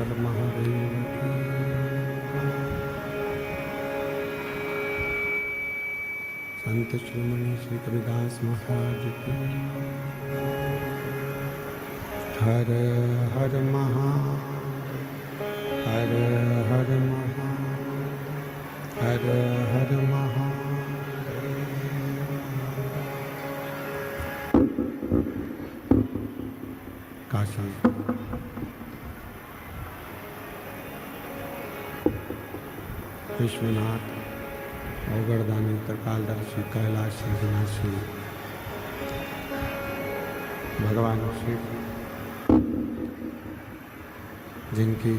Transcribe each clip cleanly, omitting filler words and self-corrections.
हर महादेव की। संत शिरोमणि श्री कबीरदास महाराज की। हर हर महा हर हर महा हर हर महा। काशी विश्वनाथ अवगढ़दानी त्रिकालदर्शी कैलाश विनाशी भगवान शिव, जिनकी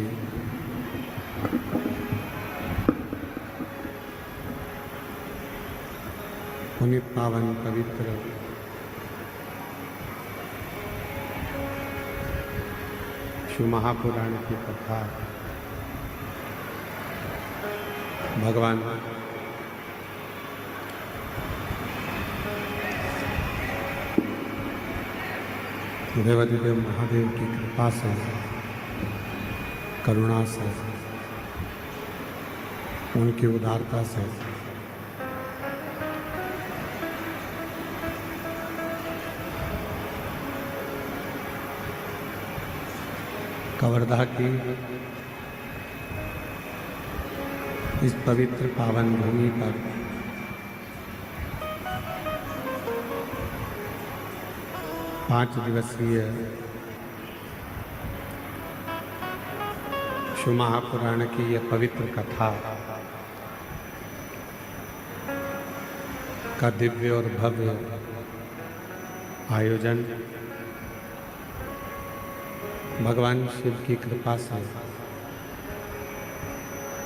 पुनीत पावन पवित्र शिव महापुराण की कथा भगवान देवाधिदेव महादेव की कृपा से, करुणा से, उनकी उदारता से कवर्धा की इस पवित्र पावन भूमि पर पाँच दिवसीय शिव महापुराण की यह पवित्र कथा का दिव्य और भव्य आयोजन भगवान शिव की कृपा से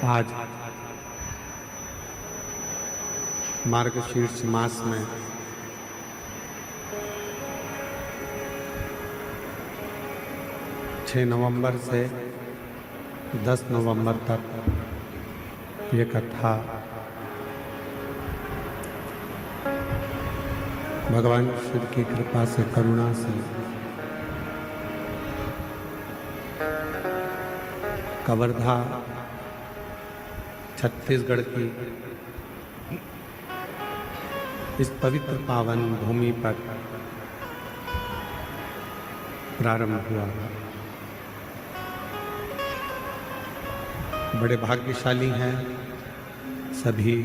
आज मार्गशीर्ष मास में छः नवंबर से 10 नवंबर तक ये कथा भगवान शिव की कृपा से, करुणा से कवर्धा छत्तीसगढ़ की इस पवित्र पावन भूमि पर प्रारंभ हुआ। बड़े भाग्यशाली हैं सभी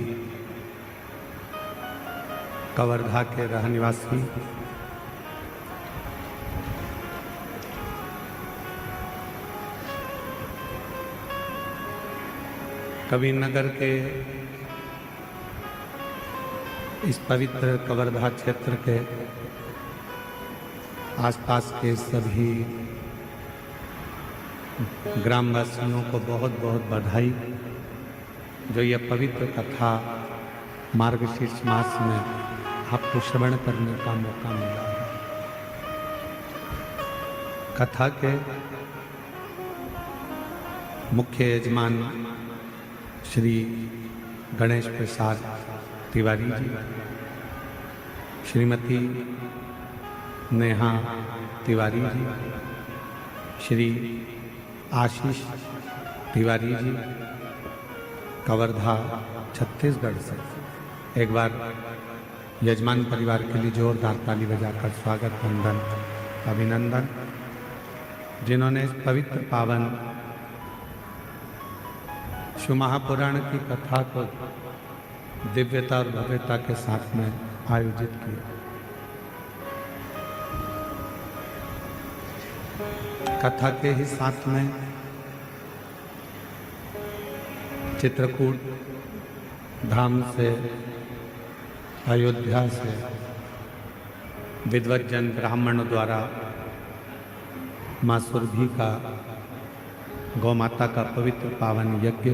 कवर्धा के रहनिवासी, कबीरनगर के इस पवित्र कवर्धा क्षेत्र के आसपास के सभी ग्रामवासियों को बहुत बहुत बधाई, जो यह पवित्र कथा मार्गशीर्ष मास में आपको श्रवण करने का मौका मिला है। कथा के मुख्य यजमान श्री गणेश प्रसाद तिवारी जी, श्रीमती नेहा तिवारी जी, श्री आशीष तिवारी जी, कवर्धा छत्तीसगढ़ से। एक बार यजमान परिवार के लिए जोरदार ताली बजाकर स्वागत, वंदन, अभिनंदन, जिन्होंने इस पवित्र पावन शिव महापुराण की कथा को दिव्यता और भव्यता के साथ में आयोजित किया। कथा के ही साथ में चित्रकूट धाम से, अयोध्या से विद्वज्जन ब्राह्मणों द्वारा माँ सुरभि का, गौ माता का पवित्र पावन यज्ञ,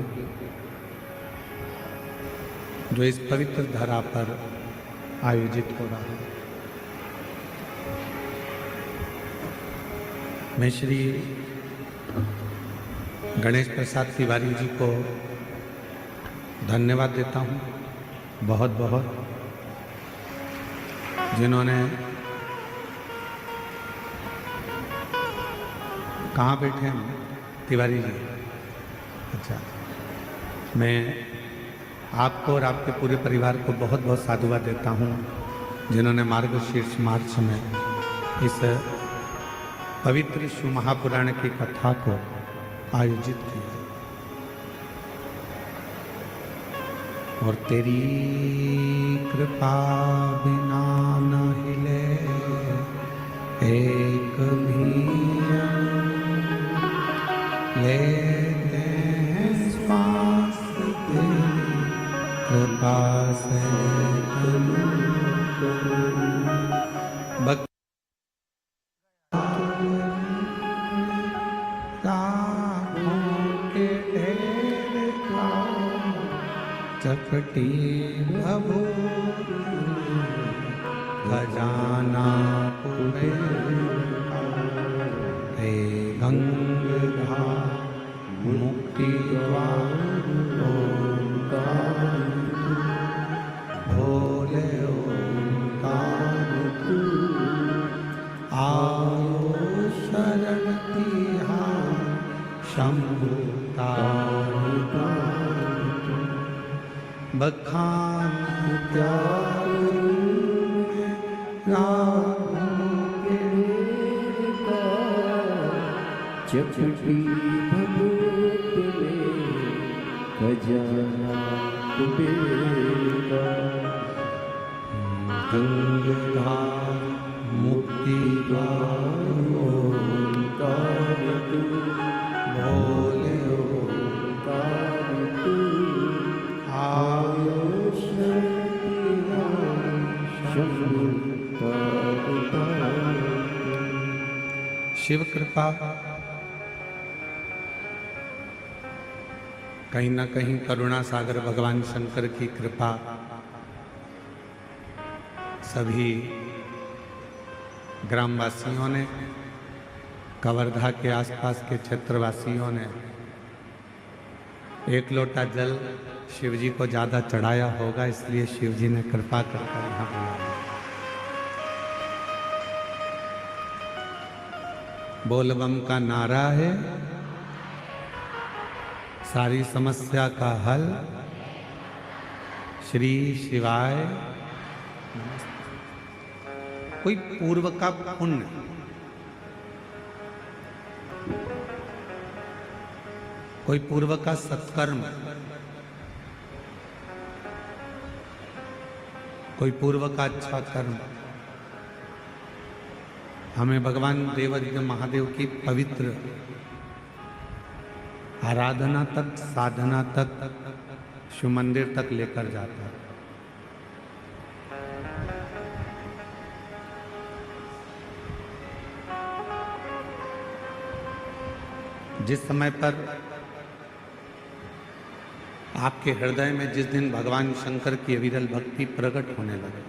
जो इस पवित्र धरा पर आयोजित हो रहा है। मैं श्री गणेश प्रसाद तिवारी जी को धन्यवाद देता हूँ बहुत बहुत, जिन्होंने कहाँ बैठे हैं तिवारी जी, अच्छा, मैं आपको और आपके पूरे परिवार को बहुत बहुत साधुवाद देता हूँ जिन्होंने मार्गशीर्ष मास में इस पवित्र शिव महापुराण की कथा को आयोजित किया। और तेरी कृपा बिना न हिले एक भी लेते हैं श्वास तेरी कृपा से चपटी भभूत खजाना हे गंगाधार मुक्ति द्वार भोले ओंकार आओ शरण तिहार शंभु बखान चपटी भभूत खजाना कुबेरा गंगाधार मुक्ति द्वार ओंकार भोले ओंकार शिव कृपा कहीं ना कहीं करुणा सागर भगवान शंकर की कृपा सभी ग्रामवासियों ने, कवर्धा के आसपास के क्षेत्रवासियों ने एक लोटा जल शिव जी को ज़्यादा चढ़ाया होगा, इसलिए शिव जी ने कृपा करके यहाँ बुलाया। बोलबम का नारा है, सारी समस्या का हल श्री शिवाय। कोई पूर्व का पुण्य, कोई पूर्व का सत्कर्म, कोई पूर्व का अच्छा कर्म हमें भगवान देवादिदेव महादेव की पवित्र आराधना तक, साधना तक, शिव मंदिर तक लेकर जाता है। जिस समय पर आपके हृदय में जिस दिन भगवान शंकर की अविरल भक्ति प्रकट होने लगे,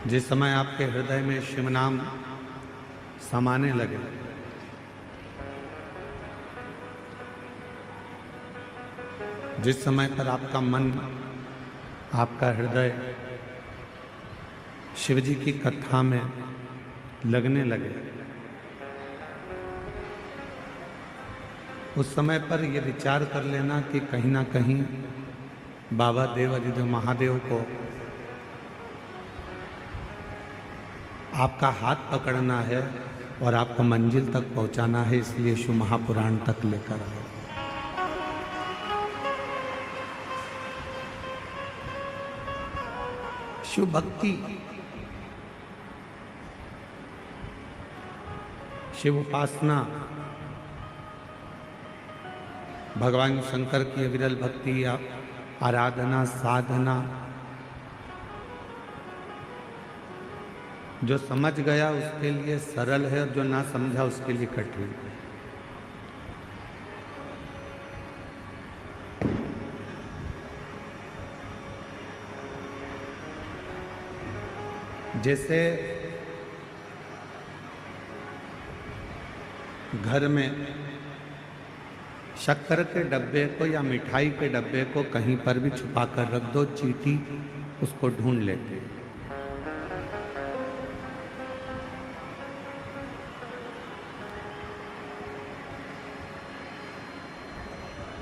जिस समय आपके हृदय में शिव नाम समाने लगे, जिस समय पर आपका मन, आपका हृदय शिव जी की कथा में लगने लगे, उस समय पर यह विचार कर लेना कि कहीं ना कहीं बाबा देवादिदेव महादेव को आपका हाथ पकड़ना है और आपको मंजिल तक पहुंचाना है, इसलिए शिव महापुराण तक लेकर आए। शिव भक्ति, शिव उपासना, भगवान शंकर की अविरल भक्ति, आराधना, साधना, जो समझ गया उसके लिए सरल है और जो ना समझा उसके लिए कठिन है। जैसे घर में शक्कर के डब्बे को या मिठाई के डब्बे को कहीं पर भी छुपा कर रख दो, चींटी उसको ढूंढ लेते।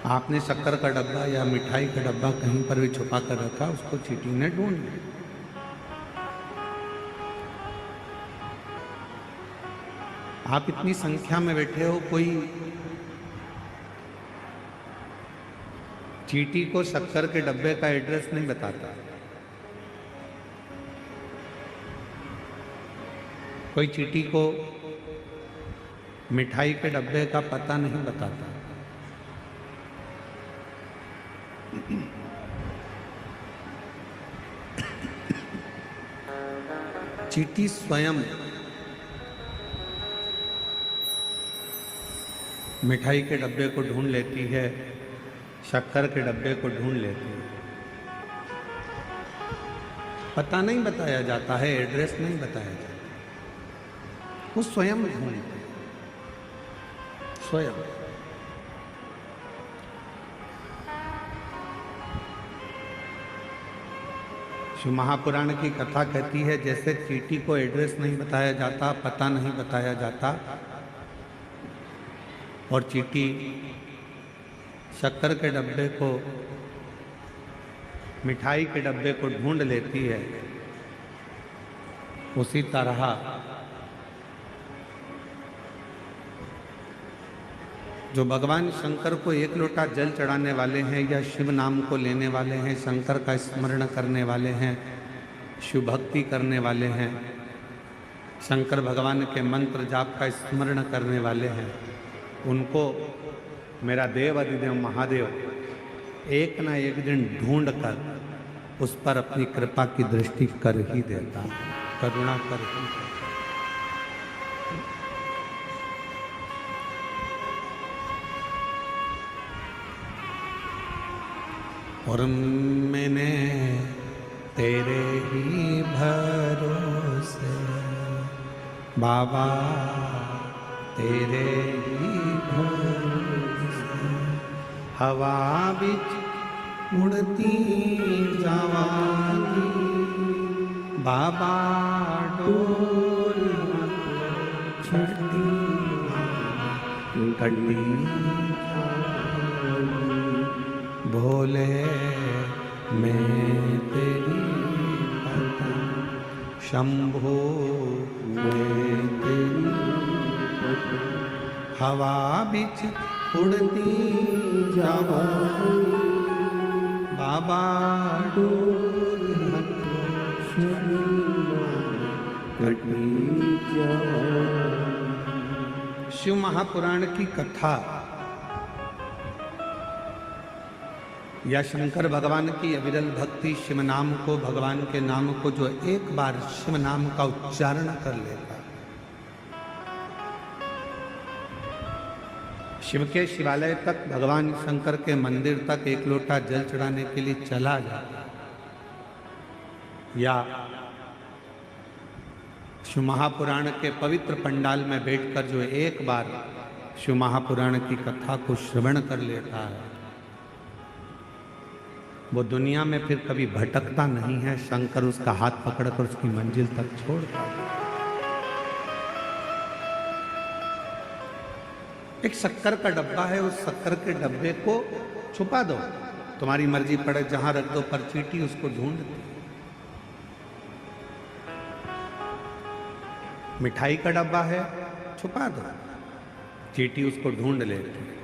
आपने शक्कर का डब्बा या मिठाई का डब्बा कहीं पर भी छुपा कर रखा, उसको चींटी ने ढूंढ लिया। आप इतनी संख्या में बैठे हो, कोई चींटी को शक्कर के डब्बे का एड्रेस नहीं बताता, कोई चींटी को मिठाई के डब्बे का पता नहीं बताता। चींटी स्वयं मिठाई के डब्बे को ढूंढ लेती है, शक्कर के डब्बे को ढूंढ लेती है। पता नहीं बताया जाता है, एड्रेस नहीं बताया जाता, वो स्वयं ढूंढते हैं, स्वयं। शिव महापुराण की कथा कहती है, जैसे चींटी को एड्रेस नहीं बताया जाता, पता नहीं बताया जाता, और चींटी शक्कर के डब्बे को, मिठाई के डब्बे को ढूंढ लेती है, उसी तरह जो भगवान शंकर को एक लोटा जल चढ़ाने वाले हैं या शिव नाम को लेने वाले हैं, शंकर का स्मरण करने वाले हैं, शिव भक्ति करने वाले हैं, शंकर भगवान के मंत्र जाप का स्मरण करने वाले हैं, उनको मेरा देव अधिदेव महादेव एक ना एक दिन ढूंढ कर उस पर अपनी कृपा की दृष्टि कर ही देता, करुणा कर ही देता। और मैंने तेरे ही भरोसे बाबा, तेरे ही भरोसे हवा बिच उड़ती जावांगी बाबा, डोर छड़ती कटी भोले मैं तेरी पता, शंभो मैं तेरी पता, हवा बिच उड़ती जावांगी बाबा, डोर कटी जावांगी। शिव महापुराण की कथा या शंकर भगवान की अविरल भक्ति, शिव नाम को, भगवान के नाम को जो एक बार शिव नाम का उच्चारण कर लेता, शिव के शिवालय तक, भगवान शंकर के मंदिर तक एक लोटा जल चढ़ाने के लिए चला जाता, या शिव महापुराण के पवित्र पंडाल में बैठकर जो एक बार शिव महापुराण की कथा को श्रवण कर लेता है, वो दुनिया में फिर कभी भटकता नहीं है। शंकर उसका हाथ पकड़कर उसकी मंजिल तक छोड़ता है। एक शक्कर का डब्बा है, उस शक्कर के डब्बे को छुपा दो, तुम्हारी मर्जी पड़े जहां रख दो, पर चींटी उसको ढूंढती। मिठाई का डब्बा है, छुपा दो, चींटी उसको ढूंढ लेती।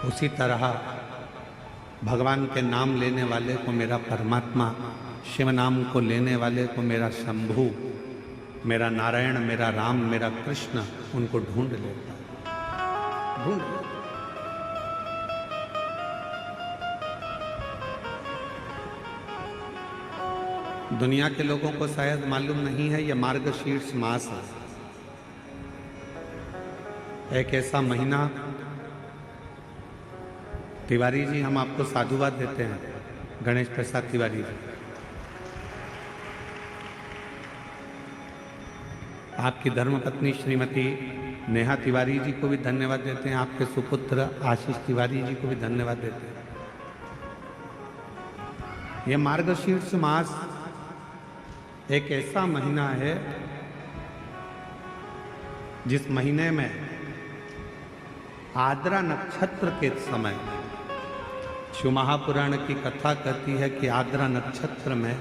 उसी तरह भगवान के नाम लेने वाले को मेरा परमात्मा, शिव नाम को लेने वाले को मेरा शंभु, मेरा नारायण, मेरा राम, मेरा कृष्ण, उनको ढूंढ लेता, ढूंढ लेता। दुनिया के लोगों को शायद मालूम नहीं है, यह मार्गशीर्ष मास है, एक ऐसा महीना। तिवारी जी, हम आपको साधुवाद देते हैं, गणेश प्रसाद तिवारी जी, आपकी धर्मपत्नी श्रीमती नेहा तिवारी जी को भी धन्यवाद देते हैं, आपके सुपुत्र आशीष तिवारी जी को भी धन्यवाद देते हैं। यह मार्गशीर्ष मास एक ऐसा महीना है जिस महीने में आद्रा नक्षत्र के समय शिव महापुराण की कथा कहती है कि आद्रा नक्षत्र में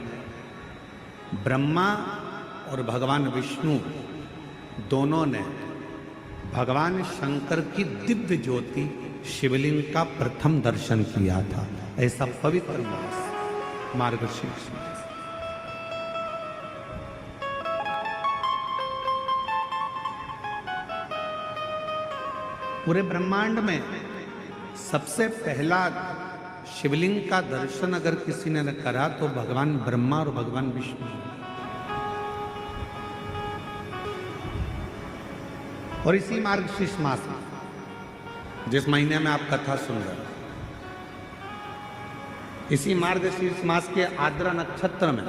ब्रह्मा और भगवान विष्णु दोनों ने भगवान शंकर की दिव्य ज्योति शिवलिंग का प्रथम दर्शन किया था। ऐसा पवित्र मास मार्गशीर्ष मास। पूरे ब्रह्मांड में सबसे पहला शिवलिंग का दर्शन अगर किसी ने करा तो भगवान ब्रह्मा और भगवान विष्णु। और इसी मार्गशीर्ष मास में जिस महीने में आप कथा सुन रहे हैं, इसी मार्गशीर्ष मास के आद्रा नक्षत्र में,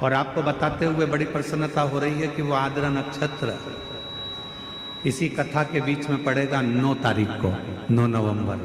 और आपको बताते हुए बड़ी प्रसन्नता हो रही है कि वो आद्रा नक्षत्र इसी कथा के बीच में पड़ेगा 9 तारीख को, 9 नवंबर।